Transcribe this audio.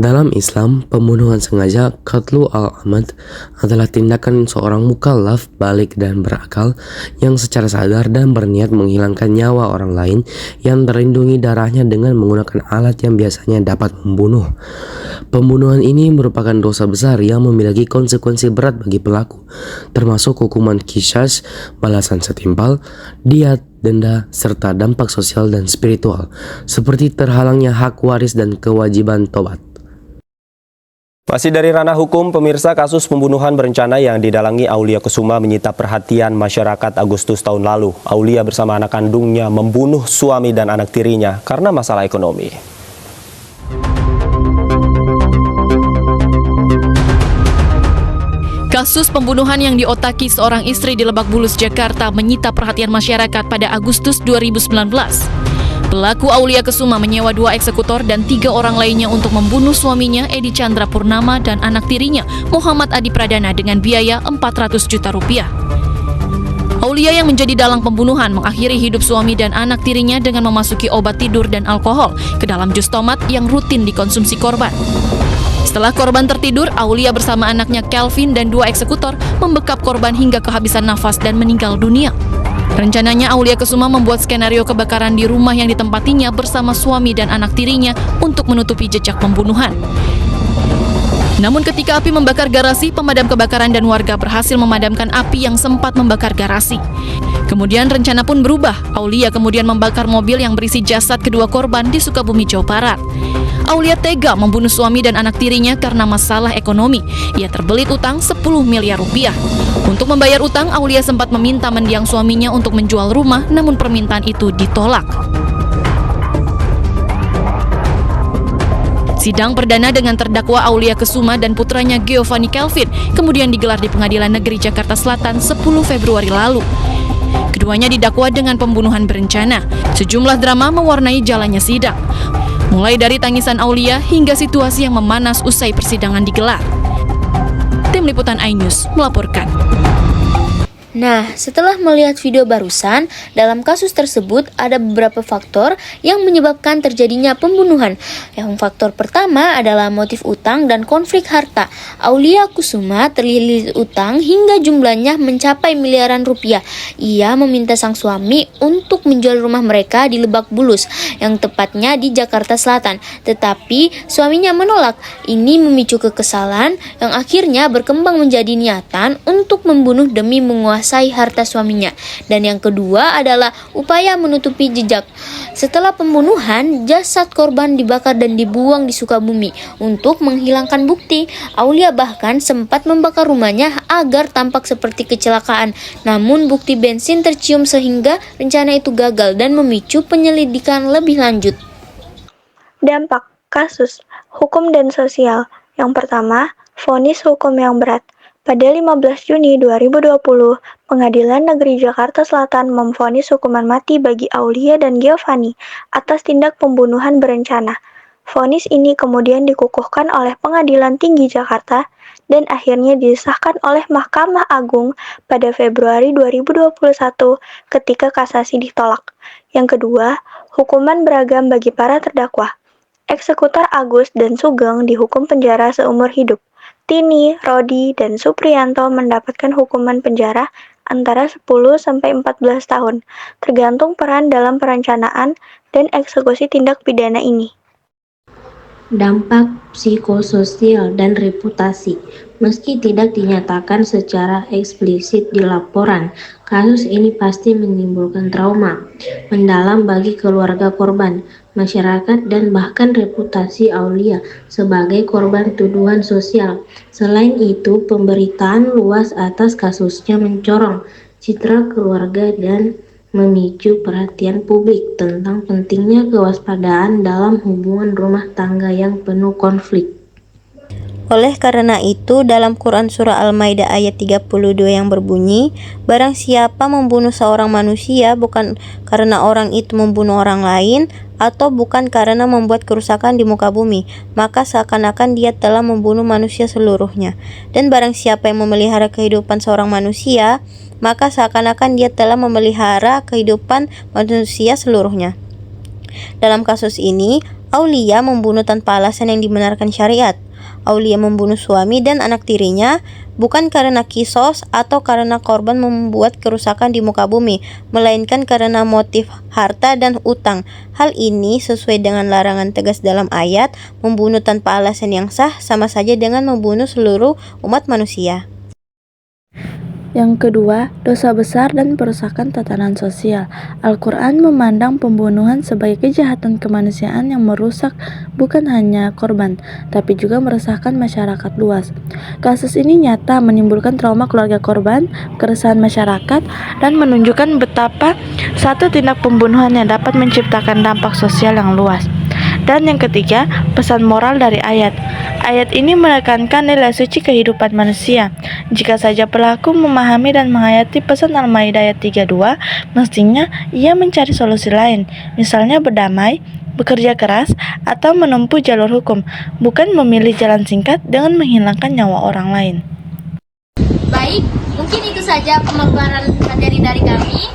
Dalam Islam, pembunuhan sengaja qatlu al-amad adalah tindakan seorang mukallaf balik dan berakal yang secara sadar dan berniat menghilangkan nyawa orang lain yang terlindungi darahnya dengan menggunakan alat yang biasanya dapat membunuh. Pembunuhan ini merupakan dosa besar yang memiliki konsekuensi berat bagi pelaku, termasuk hukuman qisas, balasan setimpal, diat, denda, serta dampak sosial dan spiritual, seperti terhalangnya hak waris dan kewajiban tobat. Masih dari ranah hukum, pemirsa, kasus pembunuhan berencana yang didalangi Aulia Kusuma menyita perhatian masyarakat Agustus tahun lalu. Aulia bersama anak kandungnya membunuh suami dan anak tirinya karena masalah ekonomi. Kasus pembunuhan yang diotaki seorang istri di Lebak Bulus, Jakarta menyita perhatian masyarakat pada Agustus 2019. Pelaku Aulia Kusuma menyewa 2 eksekutor dan 3 orang lainnya untuk membunuh suaminya Edi Chandra Purnama dan anak tirinya Muhammad Adi Pradana dengan biaya 400 juta rupiah. Aulia yang menjadi dalang pembunuhan mengakhiri hidup suami dan anak tirinya dengan memasuki obat tidur dan alkohol ke dalam jus tomat yang rutin dikonsumsi korban. Setelah korban tertidur, Aulia bersama anaknya Kelvin dan 2 eksekutor membekap korban hingga kehabisan nafas dan meninggal dunia. Rencananya Aulia Kusuma membuat skenario kebakaran di rumah yang ditempatinya bersama suami dan anak tirinya untuk menutupi jejak pembunuhan. Namun ketika api membakar garasi, pemadam kebakaran dan warga berhasil memadamkan api yang sempat membakar garasi. Kemudian rencana pun berubah. Aulia kemudian membakar mobil yang berisi jasad kedua korban di Sukabumi, Jawa Barat. Aulia tega membunuh suami dan anak tirinya karena masalah ekonomi. Ia terbelit utang 10 miliar rupiah. Untuk membayar utang, Aulia sempat meminta mendiang suaminya untuk menjual rumah, namun permintaan itu ditolak. Sidang perdana dengan terdakwa Aulia Kusuma dan putranya Giovanni Kelvin kemudian digelar di Pengadilan Negeri Jakarta Selatan 10 Februari lalu. Keduanya didakwa dengan pembunuhan berencana. Sejumlah drama mewarnai jalannya sidang, mulai dari tangisan Aulia hingga situasi yang memanas usai persidangan digelar. Tim Liputan iNews melaporkan. Nah, setelah melihat video barusan, dalam kasus tersebut ada beberapa faktor yang menyebabkan terjadinya pembunuhan. Yang faktor pertama adalah motif utang dan konflik harta. Aulia Kusuma terlilit utang hingga jumlahnya mencapai miliaran rupiah. Ia meminta sang suami untuk menjual rumah mereka di Lebak Bulus, yang tepatnya di Jakarta Selatan. Tetapi suaminya menolak. Ini memicu kekesalan yang akhirnya berkembang menjadi niatan untuk membunuh demi menguasai harta suaminya. Dan yang kedua adalah upaya menutupi jejak. Setelah pembunuhan, jasad korban dibakar dan dibuang di Sukabumi untuk menghilangkan bukti. Aulia bahkan sempat membakar rumahnya agar tampak seperti kecelakaan. Namun bukti bensin tercium sehingga rencana itu gagal dan memicu penyelidikan lebih lanjut. Dampak kasus hukum dan sosial. Yang pertama, vonis hukum yang berat. Pada 15 Juni 2020, Pengadilan Negeri Jakarta Selatan memvonis hukuman mati bagi Aulia dan Giovanni atas tindak pembunuhan berencana. Vonis ini kemudian dikukuhkan oleh Pengadilan Tinggi Jakarta dan akhirnya disahkan oleh Mahkamah Agung pada Februari 2021 ketika kasasi ditolak. Yang kedua, hukuman beragam bagi para terdakwa. Eksekutor Agus dan Sugeng dihukum penjara seumur hidup. Tini, Rodi, dan Supriyanto mendapatkan hukuman penjara antara 10 sampai 14 tahun, tergantung peran dalam perencanaan dan eksekusi tindak pidana ini. Dampak psikososial dan reputasi. Meski tidak dinyatakan secara eksplisit di laporan, kasus ini pasti menimbulkan trauma mendalam bagi keluarga korban, masyarakat, dan bahkan reputasi Aulia sebagai korban tuduhan sosial. Selain itu, pemberitaan luas atas kasusnya mencorong citra keluarga dan memicu perhatian publik tentang pentingnya kewaspadaan dalam hubungan rumah tangga yang penuh konflik. Oleh karena itu, dalam Quran Surah Al-Maidah ayat 32 yang berbunyi, barang siapa membunuh seorang manusia bukan karena orang itu membunuh orang lain, atau bukan karena membuat kerusakan di muka bumi, maka seakan-akan dia telah membunuh manusia seluruhnya. Dan barang siapa yang memelihara kehidupan seorang manusia, maka seakan-akan dia telah memelihara kehidupan manusia seluruhnya. Dalam kasus ini, Aulia membunuh tanpa alasan yang dibenarkan syariat. Aulia membunuh suami dan anak tirinya bukan karena kisos atau karena korban membuat kerusakan di muka bumi, melainkan karena motif harta dan utang. Hal ini sesuai dengan larangan tegas dalam ayat, membunuh tanpa alasan yang sah sama saja dengan membunuh seluruh umat manusia. Yang kedua, dosa besar dan perusakan tatanan sosial. Al-Quran memandang pembunuhan sebagai kejahatan kemanusiaan yang merusak bukan hanya korban, tapi juga meresahkan masyarakat luas. Kasus ini nyata menimbulkan trauma keluarga korban, keresahan masyarakat, dan menunjukkan betapa satu tindak pembunuhan yang dapat menciptakan dampak sosial yang luas. Dan yang ketiga, pesan moral dari ayat. Ayat ini menekankan nilai suci kehidupan manusia. Jika saja pelaku memahami dan menghayati pesan Al-Maidah ayat 32, mestinya ia mencari solusi lain, misalnya berdamai, bekerja keras, atau menempuh jalur hukum, bukan memilih jalan singkat dengan menghilangkan nyawa orang lain. Baik, mungkin itu saja pemaparan materi dari kami.